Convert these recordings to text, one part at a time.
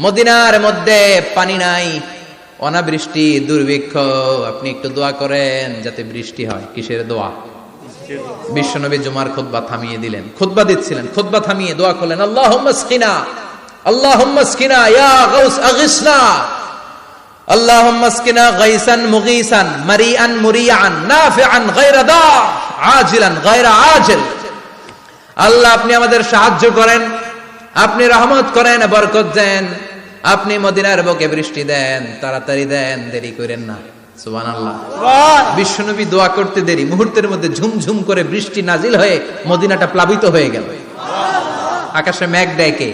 মদিনার মধ্যে পানি নাই, অনাবৃষ্টি, দুর্ভিক্ষ। আপনি একটু দোয়া করেন যাতে বৃষ্টি হয়। কিসের দোয়া? বিশ্বনবী জুমার খুতবা থামিয়ে দিলেন, খুতবা দিচ্ছিলেন, খুতবা থামিয়ে দোয়া করলেন, আল্লাহুম্মা আসকিনা, আল্লাহুম্মা আসকিনা ইয়া গাউস আগিসনা, আল্লাহুম্মা আসকিনা গাইসান মুগীসান মারিআন মুরিআন নাফিআন গায়রা দার আজিলান গায়রা আজিল। আল্লাহ আপনি আমাদের সাহায্য করেন, আপনি রহমত করেন, বরকত দেন, আপনি মদিনার বুকে বৃষ্টি দেন, তাড়াতাড়ি দেন, দেরি করেন না। সুবহানাল্লাহ। বিশ্বনবী দোয়া করতে দেরি, মুহূর্তের মধ্যে ঝুমঝুম করে বৃষ্টি নাজিল হয়ে মদিনাটা প্লাবিত হয়ে গেল। আকাশে মেঘ দেয় কে?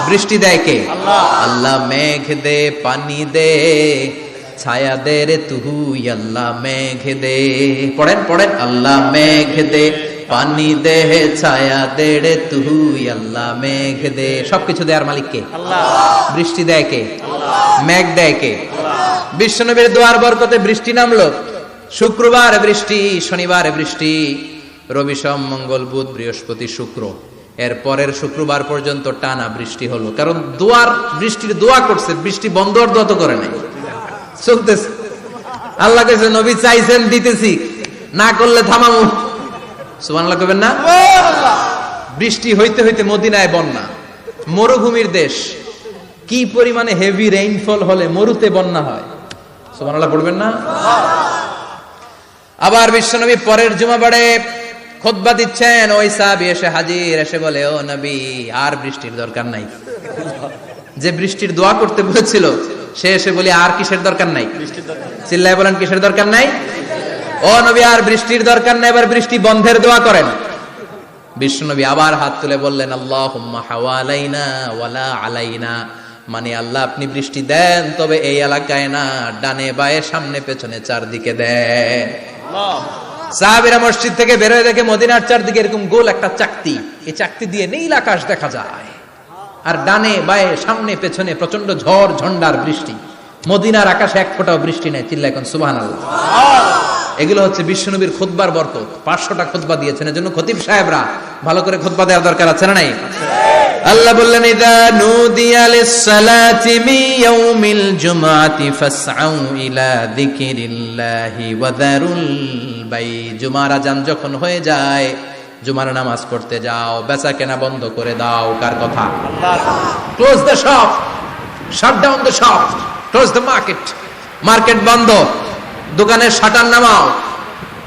বৃষ্টি দেয় কে? আল্লাহ মেঘ দে, পানি দে, ছায়া দে রে তুই, আল্লাহ মেঘ দে। পড়েন পড়েন, আল্লাহ মেঘ দে, পানি দে, ছায়া দে রে তুই, আল্লাহ মেঘ দে। সবকিছু দেয়ার মালিক কে? বৃষ্টি দেয় কে? মেঘ দেয় কে? বিশ্বনবীর দোয়ার বরকতে বৃষ্টি নামলো। শুক্রবার বৃষ্টি, শনিবার বৃষ্টি, রবি সোম মঙ্গল বুধ বৃহস্পতি শুক্র, এর পরের শুক্রবার পর্যন্ত টানা বৃষ্টি হলো। কারণ দোয়ার বৃষ্টির দোয়া করছে, বৃষ্টি বন্ধ আর দোয়া তো করে নাই, চলতেছে। আল্লাহ কাছে নবী চাইছেন, দিতেছি, না করলে থামামু। সুবহানাল্লাহ কইবেন না? বৃষ্টি হইতে হইতে মদিনায় বন্যা, মরুভূমির দেশ, কি পরিমাণে হেভি রেইনফল হলে মরুতে বন্যা হয়। সুবহানাল্লাহ পড়বেন না? আবার বিশ্বনবী পরের জুমাবারে খুতবা দিচ্ছেন, ওই সাহাবী এসে হাজির, এসে বলে, ও নবী আর বৃষ্টির দরকার নাই। যে বৃষ্টির দোয়া করতে বলেছিল সে এসে বলি আর কিসের দরকার নাই? চিল্লায় বলেন কিসের দরকার নাই? ও নবী আর বৃষ্টির দরকার নাই, এবার বৃষ্টি বন্ধের দোয়া করেন। বিশ্বনবী আবার হাত তুলে বললেন, আল্লাহুম্মা হাওয়ালাইনা ওয়ালা আলাইনা, মানে আল্লাহ আপনি বৃষ্টি দেন, তবে এই এলাকায় না, ডানে বায়ে সামনে পেছনে চারদিকে দেন। সাহাবীরা মসজিদ থেকে বের হয়ে দেখে মদিনার চারদিকে এরকম গোল একটা চাকতি, এই চাকতি দিয়ে নীল আকাশ দেখা যায়, আর ডানে বায়ে সামনে পেছনে প্রচন্ড ঝড় ঝন্ডার বৃষ্টি। মদিনার আকাশে এক ফোঁটাও বৃষ্টি নেই। চিল্লায় এখন সুবহানাল্লাহ। এগুলো হচ্ছে বিশ্বনবীর খুতবার বরকত। 500টা খুতবা দিয়েছেন, এজন্য খতিব সাহেবরা ভালো করে খুতবা দেওয়ার দরকার আছে না নাই? আল্লাহ বললেন, ইযা নুদিয়া লিস-সালাতি মিন ইয়াউমিল জুমআতি ফাসআউ ইলা যিকিরিল্লাহি ওয়া যারুল বাই। জুমার আযান যখন হয়ে যায়, জুমার নামাজ পড়তে যাও, বেচা কেনা বন্ধ করে দাও। কার কথা? আল্লাহ। Close the shop, shut down the shop, close the market. Market বন্ধ, দোকানের শাটার নামাও,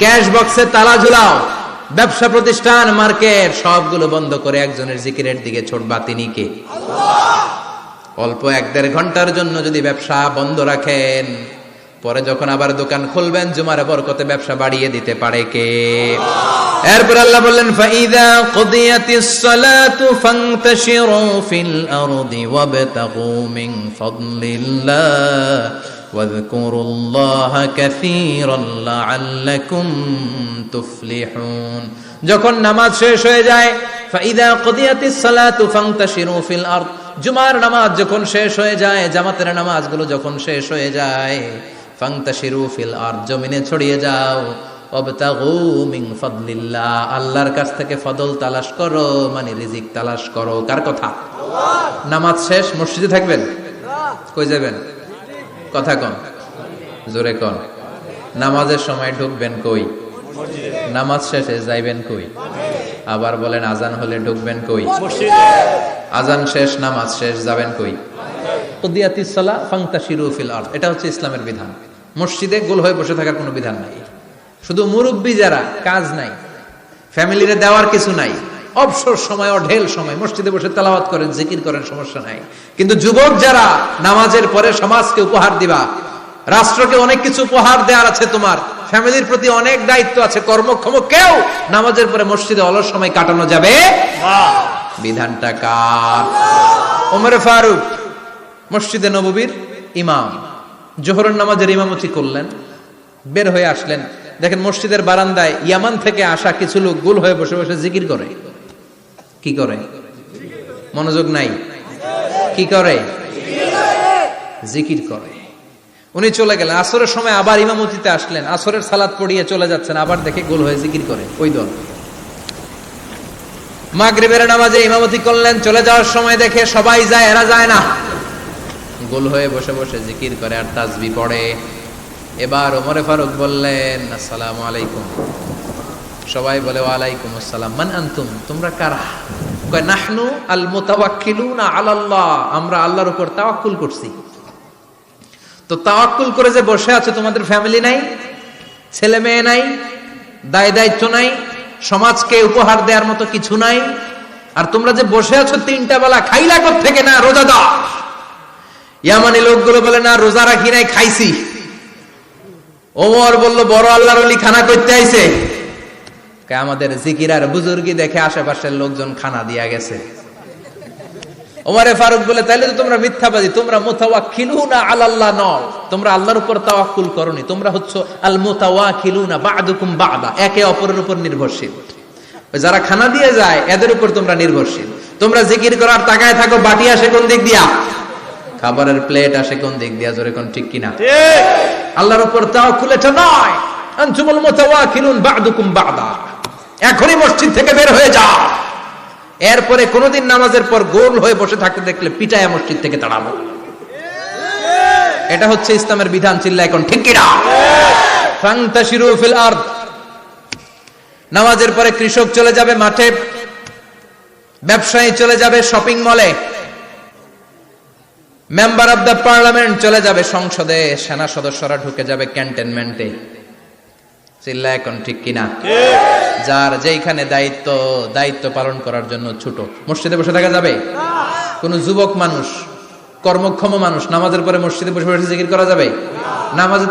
ক্যাশ বক্সে তালা ঝুলাও, ব্যবসা প্রতিষ্ঠান, মার্কেট সবগুলো বন্ধ করে একজনের জিকিরের দিকে ছুটবা। তিনি কে? আল্লাহ। অল্প 1-1.5 ঘন্টার জন্য যদি ব্যবসা বন্ধ রাখেন, পরে যখন আবার দোকান খুলবেন, জুমার বরকতে ব্যবসা বাড়িয়ে দিতে পারে কে? এরপর আল্লাহ বললেন, ফাইযা কুদিয়াতিস সালাতু ফান্তাশিরু ফিল আরদি ওয়াবতাগু মিন ফাদলিল্লাহ ওয়াযকুরুল্লাহা কাসীরান লাআল্লাকুম তুফলিহুন। যখন নামাজ শেষ হয়ে যায়, ফাইযা কুদিয়াতিস সালাতু ফান্তাশিরু ফিল আরদ, জুমার নামাজ যখন শেষ হয়ে যায়, জামাতের নামাজগুলো যখন শেষ হয়ে যায়, ফান্তাশিরু ফিল আরদ, জমিনে ছড়িয়ে যাও, ওয়াবতাগু মিন ফাদলিল্লাহ, আল্লাহর কাছ থেকে ফজল তালাশ করো, মানে রিজিক তালাশ করো। কার কথা? আল্লাহ। নামাজ শেষ মসজিদে থাকবেন? কই যাবেন? কথা কন, জোরে কন। নামাজের সময় ঢুকবেন কই? নামাজ শেষে যাইবেন কই? আবার বলেন, আজান হলে ঢুকবেন কই? আজান শেষ, নামাজ শেষ, যাবেন কই? কুদিয়াতিস সালাহ ফান্তাশিরু ফিল আরদ। এটা হচ্ছে ইসলামের বিধান। মসজিদে গোল হয়ে বসে থাকার কোনো বিধান নাই। শুধু মুরব্বী যারা, কাজ নাই, ফ্যামিলিরে দেওয়ার কিছু নাই, অবসর সময়, অঢেল সময় মসজিদে বসে তেলাওয়াত করেন, জিকির করেন, সমস্যা নাই। কিন্তু যুবক যারা, নামাজের পরে সমাজকে উপহার দিবা, রাষ্ট্রকে অনেক কিছু উপহার দেওয়ার আছে, তোমার ফ্যামিলির প্রতি অনেক দায়িত্ব আছে, কর্মক্ষম কেউ নামাজের পরে মসজিদে অলস সময় কাটানো যাবে না। বিধানটা কার? ওমর ফারুক মসজিদে নববীর ইমাম, জোহরের নামাজের ইমামতি করলেন, বের হয়ে আসলেন, দেখেন মসজিদের বারান্দায় ইয়ামান থেকে আসা কিছু লোক গোল হয়ে বসে বসে জিকির করে। কি করে? মনোযোগ নাই। কি করে? জিকির করে। উনি চলে গেলেন, আসরের সময় আবার ইমামতিতে আসলেন, আসরের সালাত পড়িয়ে চলে যাচ্ছেন, আবার দেখে গোল হয়ে জিকির করে ওই দল। মাগরিবের নামাজে ইমামতি করলেন, চলে যাওয়ার সময় দেখে সবাই যায়, এরা যায় না। গোল হয়ে বসে বসে জিকির করে আর তাসবিহ পড়ে। এবার ওমরে ফারুক বললেন, আসসালামু আলাইকুম। সবাই বলে ওয়ালাইকুম আসসালাম। মান আনতুম, তোমরা কারা? কয় নাহনু আল মুতাওয়াক্কিলুনা আলাল্লাহ, আমরা আল্লাহর উপর তাওয়াক্কুল করছি। তো তাওয়াক্কুল করে যে বসে আছো, তোমাদের ফ্যামিলি নাই, ছেলে মেয়ে নাই, দায় দায়িত্ব নাই, সমাজকে উপহার দেওয়ার মতো কিছু নাই, আর তোমরা যে বসে আছো 3টা বেলা খাইলা কোত্থেকে? না রোজা দাও। ইয়ামানি লোকগুলো বলে না রোজা রাখি নাই, খাইছি। ওমর বলল বড় আল্লাহর ওলি খানা করতে আইছে। আমাদের জিকির আর বুজুর্গি দেখে আশেপাশের লোকজন খানা দিয়া গেছে। ওমরে ফারুক বলে তাইলে তো তোমরা মিথ্যাবাদী, তোমরা মুতাওয়াক্কিলুনা আলাল্লাহ নও, তোমরা আল্লাহর উপর তাওয়াক্কুল করনি, তোমরা হচ্ছে আল মুতাওয়াক্কিলুনা বা'দুকুম বা'দা, একে অপরের উপর নির্ভরশীল। যারা খানা দিয়ে যায় এদের উপর তোমরা নির্ভরশীল। তোমরা জিকির করার তাকায় থাকো, বাটি আসে কোন দিক দিয়া, খাবারের প্লেট আসে কোন দিক দিয়া, জোরে কোন ঠিক কিনা? ঠিক। আল্লাহর উপর তাওয়াক্কুল এটা নয়। আনতুমুল মুতাওয়াক্কিলুন বা'দুকুম বা'দা, এখনই মসজিদ থেকে বের হয়ে যাও। এরপরে কোনদিন নামাজের পর গোল হয়ে বসে থাকতে দেখলে পিটায়া মসজিদ থেকে তাড়াবো। এটা হচ্ছে ইসলামের বিধান। চিল্লা এখন ঠিক কিনা? ফান্তাশিরু ফিল আরদ। নামাজের পরে কৃষক চলে যাবে মাঠে, ব্যবসায়ী চলে যাবে শপিং মলে, মেম্বার অব দ্য পার্লামেন্ট চলে যাবে সংসদে, সেনা সদস্যরা ঢুকে যাবে ক্যান্টনমেন্টে। চিল্লা এখন ঠিক কিনা? যার যেখানে দায়িত্ব পালন করার জন্য ছুটো। মসজিদে বসে থাকা যাবে? কোন যুবক মানুষ, কর্মক্ষম মানুষ নামাজের পরে মসজিদে বসে বসে জিকির করা যাবে? নামাজে